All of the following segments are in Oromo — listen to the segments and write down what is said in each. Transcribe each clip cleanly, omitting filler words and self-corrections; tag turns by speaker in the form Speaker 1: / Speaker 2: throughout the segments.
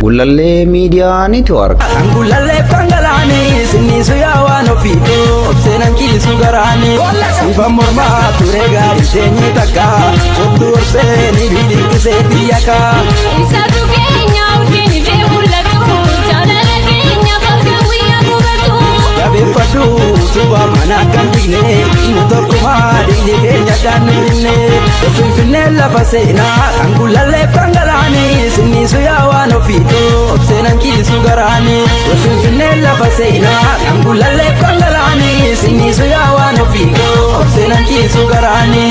Speaker 1: Gulalee Miidiyaa Neetwoork.
Speaker 2: Gulalee Fangalaanii sinniisu yaawaan ofiitu obseenan kiisu garaanii sifa mormaa ture gaarii seenyii takka obduu obseenii bidirqisee biyyaka.
Speaker 3: Ibsaatu keenya urjiin ifee mul'atu jaalala keenya bakka guyyaa gubatu.
Speaker 2: Jabeeffadhu tuba mana kan bigne nu tokkumaa dhiigni keenya daanne Finfinnee lafa seenaa kan Gulalee Fangalaanii sinniisu yaawaan ofiitu obseenan kiisu garaanii Finfinnee lafa seenaa kan Gulalee Fangalaanii sinniisu yaawaan ofiitu obseenan kiisu garaanii.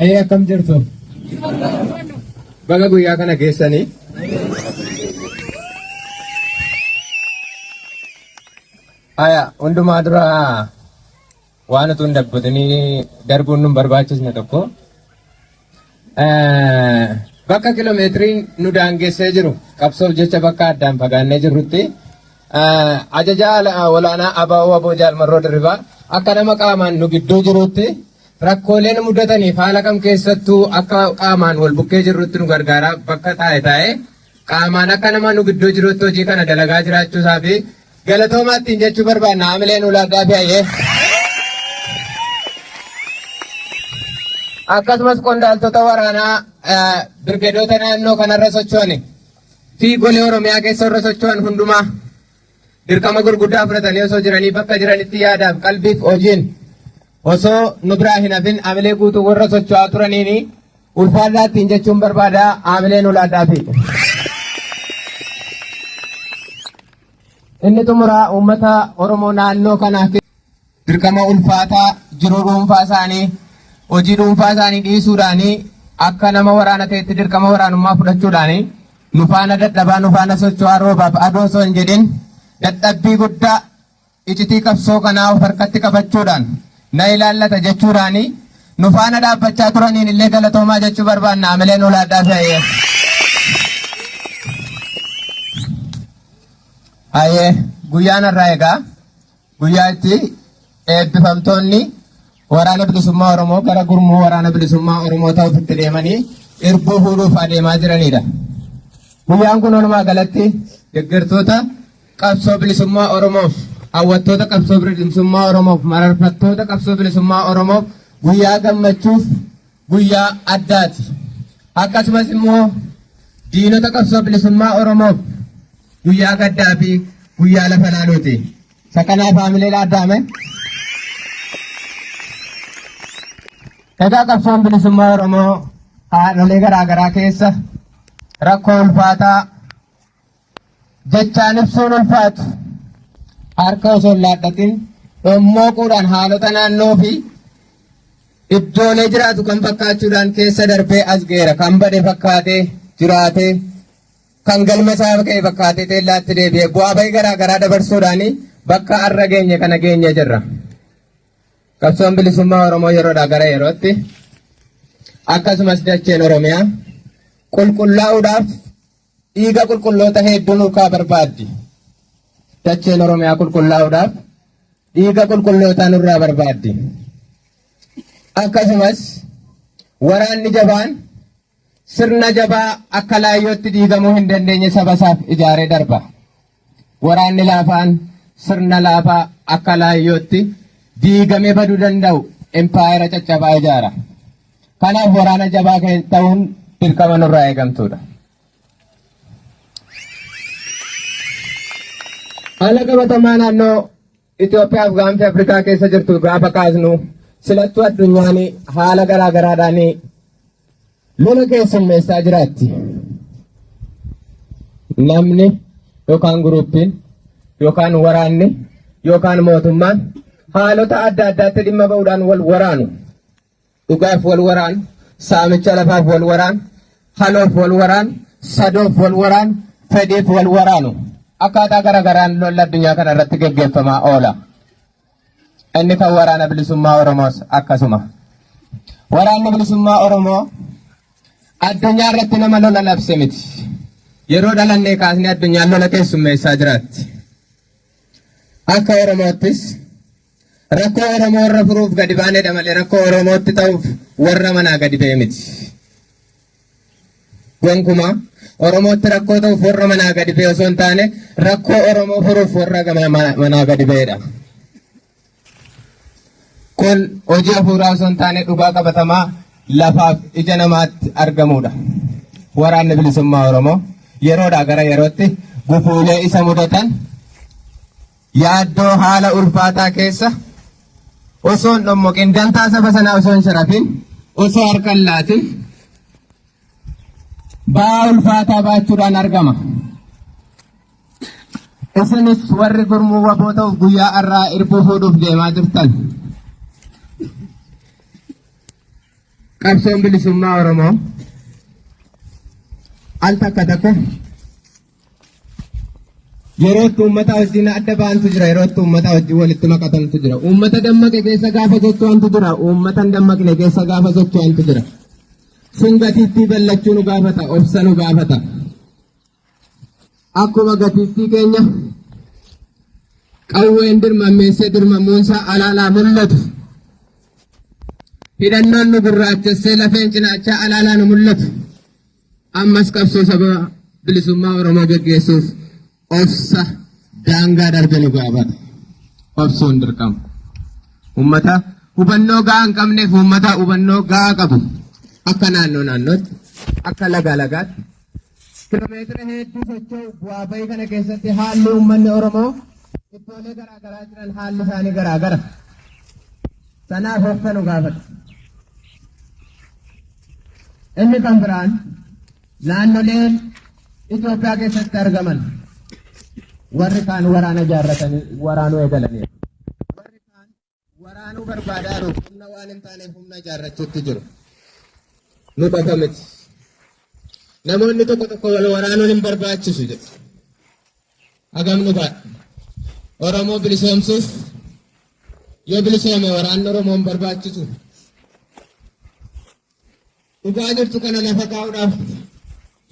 Speaker 4: Ayah kam jirtu? Baga guyyaa kana keessanii hundumaa dura waan utuu hin dubbatanii darbuun nu barbaachisne tokko bakka kiiloomeetiriin nu daangessee jiru qabsoof jecha bakka addaan fagaannee jirrutti ajajaa walaanaa Abaaboo Aboo Jaalmarroo Dirribaa akka nama qaamaan nu gidduu jirutti rakkooleen mudataniif haala kam keessattuu akka qaamaan wal bukkee jirrutti nu gargaara bakka taa'e qaamaan akka nama nu gidduu jirutti hojii kana dalagaa jiraachuusaa fi galatoomaatti jechuu barbaanna haamileen ulaagaa fe'ee. Akkasumas qondaaltota waraanaa birgeedota naannoo kanarra socho'an fi golee Oromiyaa keessa irra socho'an hundumaa dirqama gurguddaa fudhatanii osoo jiranii bakka jiranitti yaadaaf qalbiif hojiin osoo nu biraa hin hafin haamilee guutuu warra socho'aa turaniini ulfaadhaatti jechuun barbaada haamileen ulaagaa fi. Inni xumuraa uummata Oromoo naannoo kanaa dirqama ulfaataa jiruu dhuunfaa isaanii hojii dhuunfaa isaanii dhiisuudhaanii akka nama waraana ta'etti dirqama waraanummaa fudhachuudhaanii nu faana dadhabaa nu faana socho'aa roobaaf adoo osoo hin jedhin dadhabbii guddaa icitii qabsoo kanaa of harkatti qabachuudhaan na ilaallata jechuudhaanii nu faana dhaabbachaa turaniin illee galatoomaa jechuu barbaanna haamileen ulaagaa fe'ee. Ayyee guyyaan irraa egaa guyyaa itti eebbifamtoonni waraana bilisummaa Oromoo gara gurmuu waraana bilisummaa Oromoo ta'uuf itti deemanii irbuu fuudhuuf adeemaa jiranidha. Guyyaan kun walumaa galatti deeggartoota qabsoo bilisummaa Oromoof, hawwattoota qabsoo bilisummaa Oromoof, mararfattoota qabsoo bilisummaa Oromoof guyyaa gammachuuf guyyaa addaati. Akkasumas immoo diinota qabsoo bilisummaa Oromoof guyyaa gaddaa fi guyyaa lafa laaluuti. Sakanaaf haamilee addaame. Egaa qabsoon bilisummaa Oromoo haadholee garaagaraa keessa rakkoo ulfaataa jechaan ibsuun ulfaatu harka osoo hin laadhatin dhommoquudhaan haalota naannoo fi iddoolee jiraatu kan fakkaachuudhaan keessa darbee as geera kan bade fakkaatee jiraatee kan galma isaa ka'e fakkaatee teellaatti deebi'ee bu'aa bahii garaagaraa dabarsuudhaan bakka har'a geenye kana geenye jirra. Qabsoon bilisummaa Oromoo yeroodhaa gara yerootti akkasumas dacheen Oromiyaa qulqullaa'uudhaaf dhiiga qulqulloota hedduu nurkaa barbaaddi. Dacheen Oromiyaa qulqullaa'uudhaaf dhiiga qulqullootaa nurraa barbaaddi. Akkasumas waraanni jabaan sirna jabaa akka laayyootti diigamuu hin dandeenye saba isaaf ijaaree darba. Waraanni laafaan sirna laafaa akka laayyootti diigamee baduu danda'u empaayera caccabaa ijaara. Kanaaf waraana jabaa ta'uun dirqama nurraa eegamtuudha. Haala qabatamaa naannoo Itoophiyaa fi gaanfa Afrikaa keessa jirtu gaafa kaasnu silattuu addunyaan haala garaagaraadhaan lola keessummeessaa jiraatti. Namni yookaan guruupiin yookaan waraanni yookaan mootummaan haalota adda addaatti dhimma ba'uudhaan wal waraanu. Dhugaaf wal waraanu, saamicha lafaaf wal waraanu, haloof wal waraanu, sadoof wal waraanu, fedhiif wal waraanu. Akkaataa garaagaraan lolli addunyaa kana irratti gaggeeffamaa oola. Inni kan waraana bilisummaa Oromoos akkasuma. Waraanni bilisummaa Oromoo addunyaa irratti nama lola labse miti. Yeroo dhalannee kaasnee addunyaan lola keessummeessaa jiraatti. Akka Oromoottis rakkoo Oromoo irra furuuf gadi baaneedha malee rakkoo Oromootti ta'uuf warra manaa gadi ba'e miti. Gonkumaa Oromootti rakkoo ta'uuf warra manaa gadi ba'e osoo hin taane rakkoo Oromoo furuuf warra manaa gadi ba'eedha. Kun hojii hafuuraa osoo hin taane dhugaa qabatamaa lafaaf ija namaatti argamudha. Waraanni bilisummaa Oromoo yeroodhaa gara yerootti gufuulee isa mudatan yaaddoo haala ulfaataa keessa osoo hin dhommoqin dantaa saba sanaa osoo hin sharafin osoo harka hin laatin ba'aa ulfaataa baachuudhaan argama. Isinis warri gurmuu waboo ta'uuf guyyaa har'aa irbuu fuudhuuf deemaa jirtan. Qabsoon bilisummaa Oromoo al takka takka yerootti uummata wajjin adda baantu jira, yerootti uummata wajjin walitti makatantu jira. Uummata dammaqe keessa gaafa socho'antu jira, uummata hin dammaqne keessa gaafa socho'antu jira. Sun gatiittii ballachuu nu gaafata, obsa nu gaafata. Akkuma gatiittii keenya qawween dirmammeessee dirmamuunsaa alaalaa mul'atu. Hidhannoon nu gurraachessee lafeen cinaachaa alaalaa nu mul'atu. Ammas qabsoo saba bilisummaa Oromoo gaggeessuuf obsa daangaa darbanii gaafata. Obsoon dirqama. Uummata hubannoo gahaa hin qabneef uummata hubannoo gahaa qabu. Akka naannootti, akka lagaatti. Kiiloomeetira hedduu socho'u bu'aa bahii kana keessatti haalli uummanni Oromoo iddoolee garaagaraa jiran haalli isaanii garaagara. Sanaaf hokkanu gaafata. Inni kan biraan naannoleen Itoophiyaa keessatti argaman warri kaan waraana ijaarratanii waraanuu eegalanii. Warri kaan waraanuu barbaadaa jiru humna waan hin taaneef humna ijaarrachuutti jiru. Nu qofa miti. Namoonni tokko wal waraanuun hin barbaachisu jedhu. Hagam nu baadha. Oromoo bilisoomsuuf yoo bilisoome waraanni Oromoo hin barbaachisu. Dhugaa jirtu kana lafa kaa'uudhaaf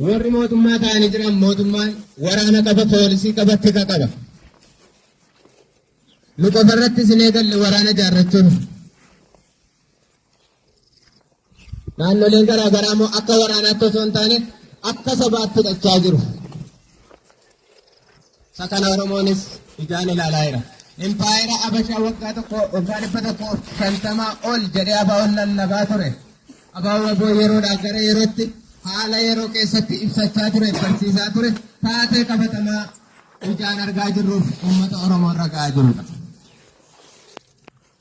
Speaker 4: warri mootummaa ta'anii jiran mootummaan waraana qaba, poolisii qaba, tika qaba. Nu qofa irratti isin eegalle waraana ijaarrachuun. Naannoleen garaagaraa immoo akka waraanaatti osoo hin taane akka sabaatti hidhachaa jiru. Sakana Oromoonis ijaan ilaalaa jira. Impaayera Abashaa waggaa 150 ol jedhee abaa'oon lallabaa ture. Abaa'oo aboo yeroodhaa gara yerootti haala yeroo keessatti ibsachaa ture, barsiisaa ture. Taatee qabatamaa ijaan argaa jirruuf uummata Oromoo irra ga'aa jirudha.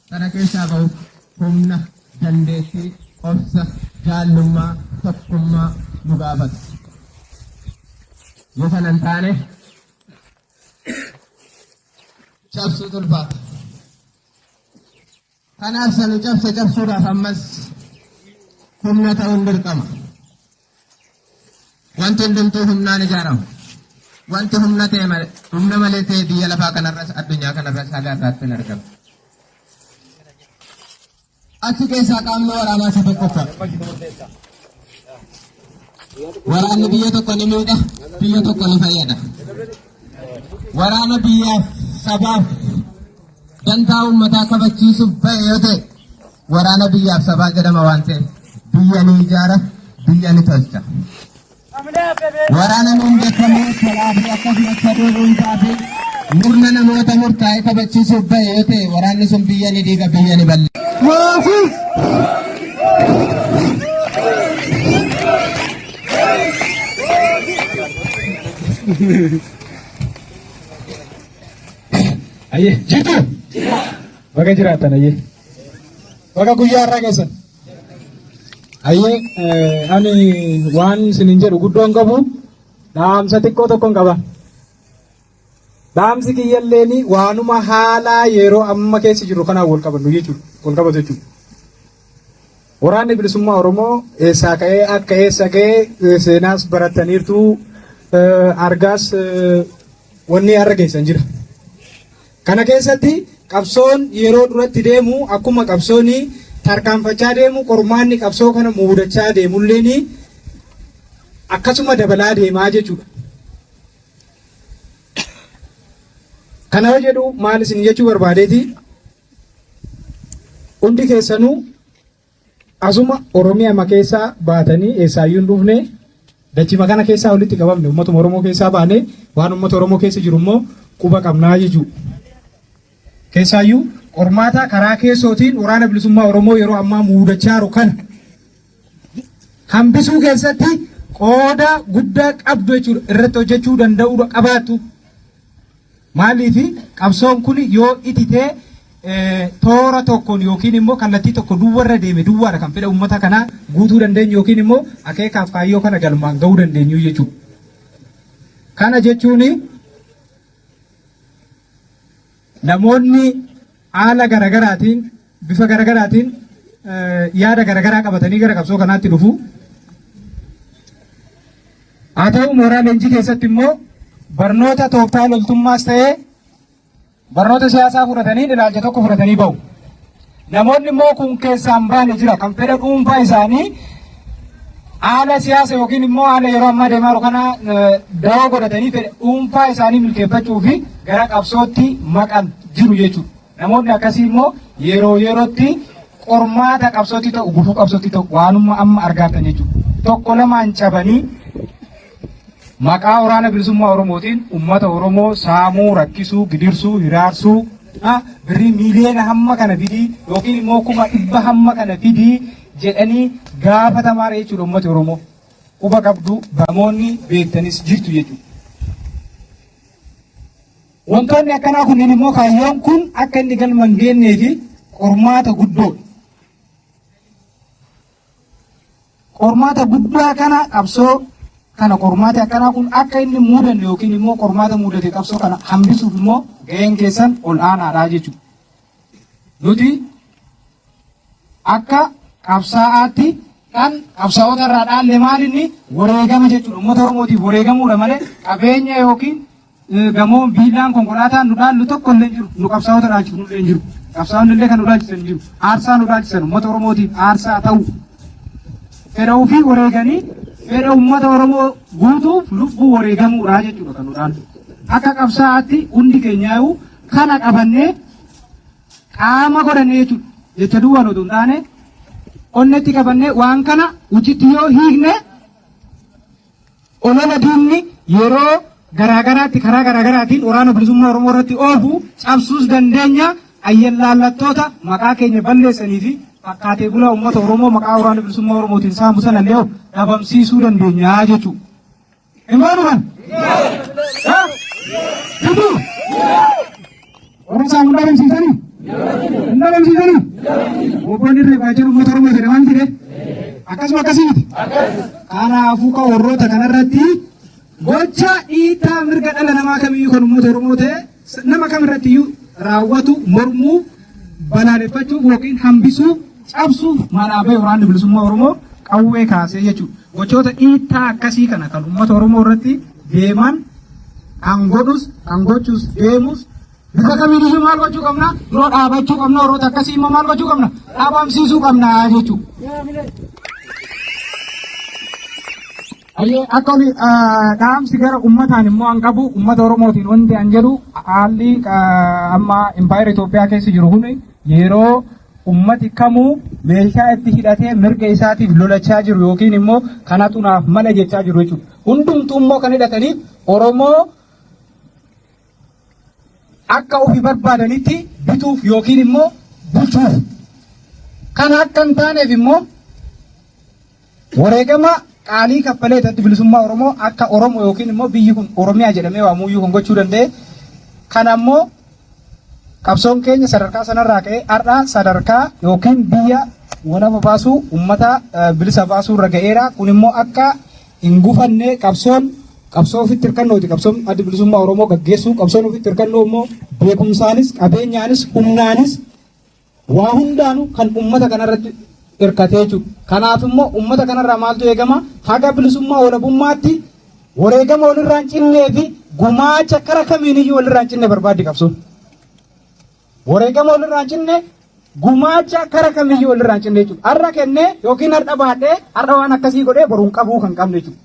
Speaker 4: Kana keessaa bahuuf humna, dandeettii, obsa, jaallummaa, tokkummaa nu gaafata. Yoo sana hin taane cabsuu ulfaata. Kanaaf sanu cabsuudhaaf ammas humna ta'uun dirqama. Wanti hundumtuu humnaan ijaarama. Wanti humna malee ta'e biyya lafaa kanarras addunyaa kanarras haga irraatti hin argamu. Achi keessaa qaamni waraanaa isa tokkoffaa. Waraanni biyya tokko ni miidha, biyya tokko ni fayyada. Waraana biyyaaf, sabaaf, dantaa uummataa kabachiisuuf ba'e yoo ta'e, waraana biyyaaf sabaa jedhama waan ta'eef, biyya ni ijaara, biyya ni tolcha. Waraana hundeeffamee karaa fi akkasumas saduu dhuunfaa fi murna namoota murtaa'e kabachiisuuf ba'e yoo ta'e, waraanni sun biyya ni diiga, biyya ni balleessa.
Speaker 5: Aye, jitu. Baga jiraatan aye. Baga guyyaa irraa keessan. Aye, ani waan isinin jedhu guddoon qabu dhaamsa xiqqoo tokkoon qaba. Dhaamsi kiyyalleeni waanuma haalaa yeroo amma keessa jiru kanaan wal qabannu jechuudha. Wal qabatu jechuudha. Waraanni bilisummaa Oromoo eessaa ka'ee akka eessa ka'ee seenaas barataniirtu argaas wanni har'a geessan jira. Kana keessatti qabsoon yeroo duratti deemu akkuma qabsooni tarkaanfachaa deemu qormaanni qabsoo kana muudachaa deemulleeni akkasuma dabalaa deemaa jechuudha. Kana yoo jedhu maal isin jechuu barbaadeeti? Hundi keessanuu asuma Oromiyaa keessaa baatanii eessaayyuu hin dhufne dachima kana keessaa walitti qabamne uummatuma Oromoo keessaa baane waan uummata Oromoo keessa jiru immoo quba qabnaa jechuudha. Keessaayyuu qormaata karaa keessootiin waraana bilisummaa Oromoo yeroo ammaa muudachaa jiru kana hambisuu keessatti qooda guddaa qabdu jechuudha. Irratti hojjechuu danda'uu qabaattu. Maaliifi qabsoon kun yoo ititee toora tokkoon yookiin immoo kallattii tokko duwwarra deeme duwwaadha kan fedha uummata kanaa guutuu dandeenyu yookiin immoo akeekaaf kaayyoo kana galmaan ga'uu dandeenyu jechuudha. Kana jechuun namoonni haala garagaraatiin bifa garagaraatiin yaada garagaraa qabatanii gara qabsoo kanaatti dhufu. Haa ta'u mooraa leenjii keessatti immoo barnoota tooftaa loltummaas ta'ee barnoota siyaasaa fudhatanii ilaalcha tokko fudhatanii bahu. Namoonni immoo kun keessaan baane jira kan fedha dhuunfaa isaanii haala siyaasa yookiin immoo haala yeroo ammaa deemaa jiru kana dawoo godhatanii fedha dhuunfaa isaanii milkeeffachuu fi gara qabsootti maqan jiru jechuudha. Namoonni akkasii immoo yeroo yerootti qormaata qabsootti ta'u gufuu qabsootti ta'u waanuma amma argaatan jechuudha. Tokko lamaan cabanii maqaa waraana bilisummaa Oromootiin uummata Oromoo saamuu, rakkisuu, gidirsuu, hiraarsuu birrii miiliyoona hamma kana fidii yookiin immoo 100,000 hamma kana fidii jedhanii gaafatamaa jechuudha uummata Oromoo. Quba qabdu bamoonni beektanis jirtu jechuudha. Wantoonni akkanaa kunneen immoo kaayyoon kun akka inni galma hin geennee fi qormaata guddoodha. Qormaata guddaa kana qabsoo kana qormaata akkanaa kun akka inni muudanne yookiin immoo qormaata mudate qabsoo kana hambisuuf immoo gaheen keessan ol aanaadha jechuudha. Nuti akka qabsaa'aatti kan qabsaa'ota irraa dhaalle maal inni wareegama jechuudha. Uummata Oromootiif wareegamuudha malee qabeenya yookiin gamoo biilaan konkolaataan nu dhaallu tokko illee jiru. Nu qabsaa'ota dhaalchisu nu illee jiru. Qabsaa'onni illee kan nu dhaalchisan jiru. Aarsaa nu dhaalchisan uummata Oromootiif aarsaa ta'u. Fedha ofii wareeganii fedha uummata Oromoo guutuuf lubbuu wareegamuudha jechuudha kan nu dhaallu. Akka qabsaa'aatti hundi keenyaa'uu kana qabannee qaama godhannee jechuudha. Jecha duwwaa nuti hin taane onnetti qabannee waan kana hojiitti yoo hiikne olola diinni yeroo garaagaraatti karaa garaagaraatiin waraana bilisummaa Oromoo irratti oofu cabsuus dandeenya. Ayyallaallattoota maqaa keenya balleessanii fi fakkaatee bulaa uummata Oromoo maqaa waraana bilisummaa Oromootiin saamu sana illee dhabamsiisuu dandeenya jechuudha. Imaanuman warra isaan hunda dhabamsiisanii hunda dhabamsiisanii obboonni irraa jiru uummata Oromoo jedhe waan jedhe akkasuma akkasiiti. Kanaafuu kan warroota kanarratti gocha dhiitaa mirga dhala namaa kamiyyuu kan uummata Oromoo ta'e nama kamirratti iyyuu raawwatu mormuu balaaleffachuuf yookiin hambisuuf cabsuuf manaabee waraanni bilisummaa Oromoo qawwee kaasee jechuudha. Gochoota dhiitaa akkasii kana kan uummata Oromoo irratti deeman kan godhus kan gochuus deemus bifa kamiiyyuu maal gochuu qabna? Yeroo dhaabachuu qabna. Yeroo akkasii immoo maal gochuu qabna? Dhaabamsiisuu qabna jechuudha. Akka dhaamsi gara uummataan immoo an qabu uummata Oromootiin wanti an jedhu haalli amma impaayera Itoophiyaa keessa jiru kun yeroo ummati kamuu meeshaa itti hidhatee mirga isaatiif lolachaa jiru yookiin immoo kanatu naaf mala jechaa jiru jechuudha. Hundumtuu immoo kan hidhatanii Oromoo akka ofii barbaadanitti bituuf yookiin immoo bulchuuf. Kana akka hin taaneef immoo wareegama qaalii kaffalee irratti bilisummaa Oromoo akka Oromoo yookiin immoo biyyi kun Oromiyaa jedhamee waamuyyuu kan gochuu danda'e. Kana immoo qabsoon keenya sadarkaa sanarraa ka'ee har'a sadarkaa yookiin biyya walaba baasuu uummata bilisa baasuu irra ga'eera. Kun immoo akka hin gufanne qabsoo ofitti hirkannooti. Qabsoon adda bilisummaa Oromoo gaggeessuu qabsoon ofitti hirkannoo immoo beekumsaanis qabeenyaanis humnaanis waa hundaanuu kan uummata kanarratti hirkatee jiru. Kanaaf immoo uummata kanarraa maaltu eegama? Haga bilisummaa walabummaatti wareegama walirraa hin cinnee fi gumaacha kara kamiiniyyuu walirraa hin cinne barbaaddi qabsoon. Wareegama walirraa hin cinne gumaacha kara kamiyyuu walirraa hin cinne jechuudha. Har'a kennee yookiin har'a baadhee har'a waan akkasii godhee boruun qabuu kan qabne jechuudha.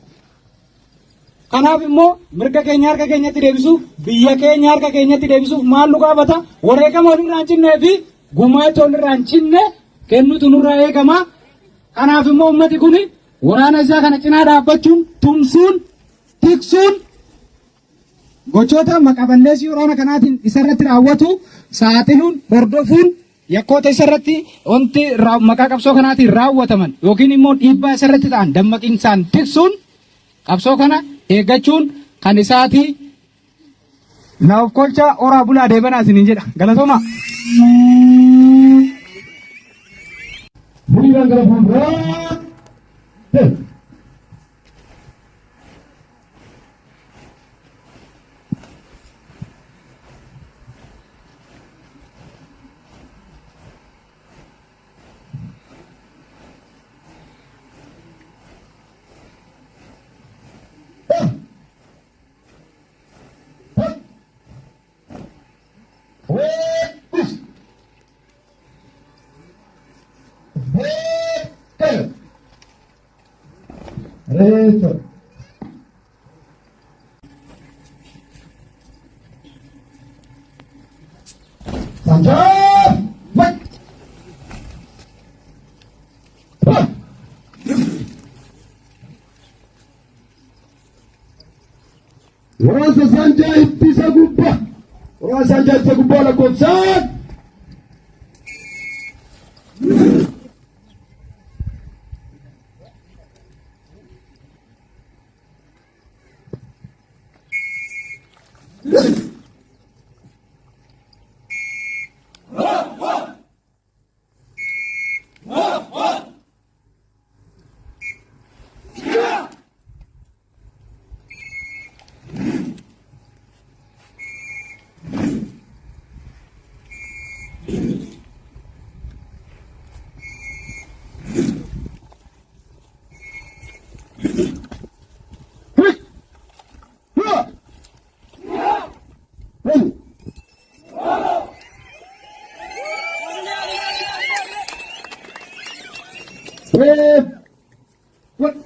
Speaker 5: Kanaaf immoo mirga keenya harka keenyatti deebisuuf biyya keenya harka keenyatti deebisuuf maal nu gaafata? Wareegama walirraa hin cinnee fi gumaacha walirraa hin cinne kennutu nurraa eegama. Kanaaf immoo ummati kun waraana isaa kana cinaa dhaabbachuun tumsuun tiksuun gochoota maqaballeessii waraana kanaatiin isarratti raawwatu saaxiluun hordofuun yakkoota isarratti wanti maqaa qabsoo kanaatiin raawwataman yookiin immoo dhiibbaa isarratti ta'an dammaqiinsaan tiksuun qabsoo kana eeggachuun kan isaati. Naaf kolcha oraa bulaa deebanaa isiniin jedha. Galatooma.
Speaker 6: Berikan ke belakang. Reto. Sanjay! Wait! Waraasa Saanjaa ittisa gubbaa. Waraasa Saanjaa ittisa gubbaa lakkoofsaan. What?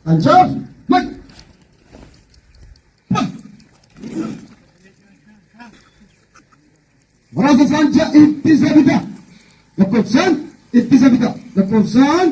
Speaker 6: Anjaf, mat. Waraasa Saanjaa ittisa bitaa. Lakkoofsaan ittisa bitaa. Lakkoofsaan.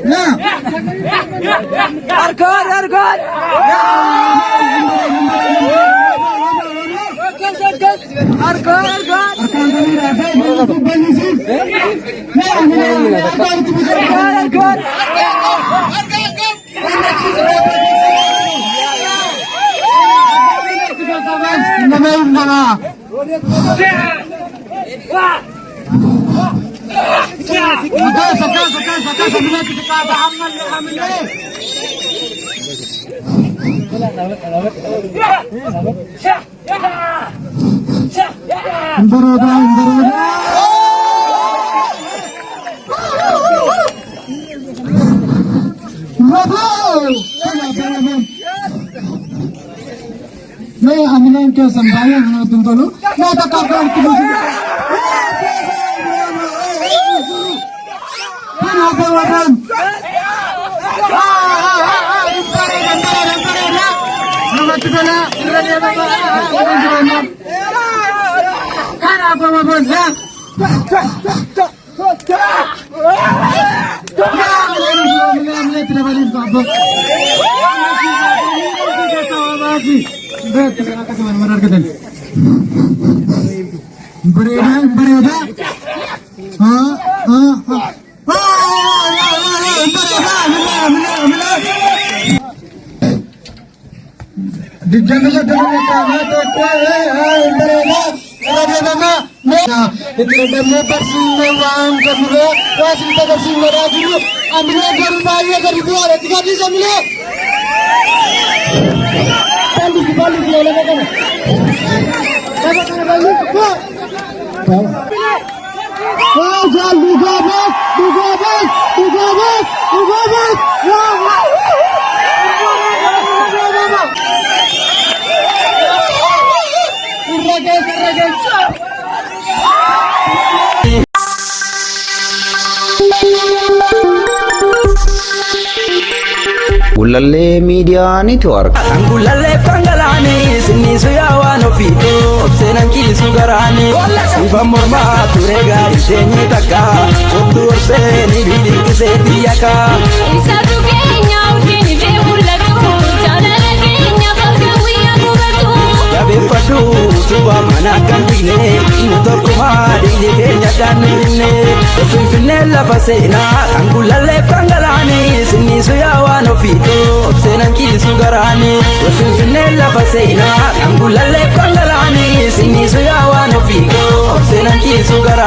Speaker 5: Nah,
Speaker 6: मैं अमिलन के संभाले हूँ तुम दोनों मैं तो कर
Speaker 1: Gulalee Media Network.
Speaker 2: Angulalee fangalani sinisu yawan ofito obsenan kisu garani sifa morma turega isenye taka obdur seni bili kisetiaka
Speaker 3: Isatu keenya udini fe mulatu jalala keenya fargawiya gubatu
Speaker 2: yabe fatu tuba mana kambine mutorkuma dili kenya danne finfinne la fasena angulalee fangalani sinisu yawan ofito obsenan kisu garani finfinne la fasena angulalee fangalani sinisu yawan ofito obsenan kisu garani